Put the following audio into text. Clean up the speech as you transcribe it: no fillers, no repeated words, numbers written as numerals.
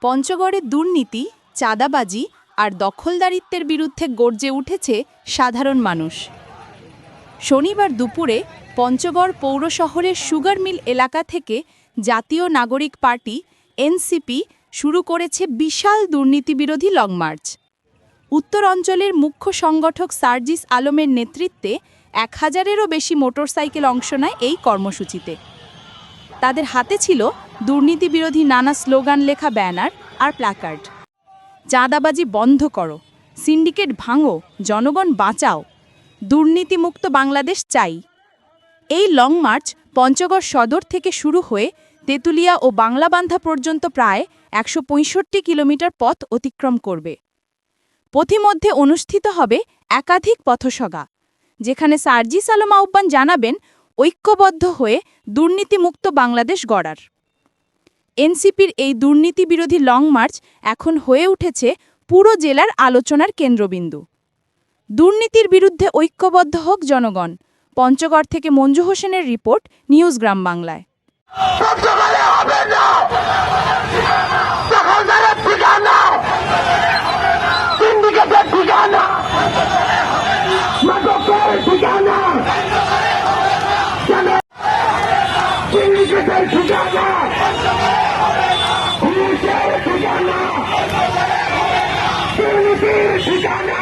পঞ্চগড়ে দুর্নীতি, চাঁদাবাজি আর দখলদারিত্বের বিরুদ্ধে গর্জে উঠেছে সাধারণ মানুষ। শনিবার দুপুরে পঞ্চগড় পৌর শহরের সুগার মিল এলাকা থেকে জাতীয় নাগরিক পার্টি এনসিপি শুরু করেছে বিশাল দুর্নীতিবিরোধী লং মার্চ। উত্তর অঞ্চলের মুখ্য সংগঠক সার্জিস আলমের নেতৃত্বে 1000-এরও বেশি মোটরসাইকেল অংশ নেয় এই কর্মসূচিতে। তাদের হাতে ছিল দুর্নীতিবিরোধী নানা স্লোগান লেখা ব্যানার আর প্ল্যাকার্ড। চাঁদাবাজি বন্ধ করো, সিন্ডিকেট ভাঙো, জনগণ বাঁচাও, দুর্নীতিমুক্ত বাংলাদেশ চাই। এই লং মার্চ পঞ্চগড় সদর থেকে শুরু হয়ে তেঁতুলিয়া ও বাংলাবান্ধা পর্যন্ত প্রায় 165 কিলোমিটার পথ অতিক্রম করবে। পথিমধ্যে অনুষ্ঠিত হবে একাধিক পথসভা, যেখানে সার্জিস আলম আহ্বান জানাবেন ঐক্যবদ্ধ হয়ে দুর্নীতিমুক্ত বাংলাদেশ গড়ার। এনসিপির এই দুর্নীতিবিরোধী লং মার্চ এখন হয়ে উঠেছে পুরো জেলার আলোচনার কেন্দ্রবিন্দু। দুর্নীতির বিরুদ্ধে ঐক্যবদ্ধ হোক জনগণ। পঞ্চগড় থেকে মঞ্জু হোসেনের রিপোর্ট, নিউজ গ্রাম বাংলায়। ঠিকানা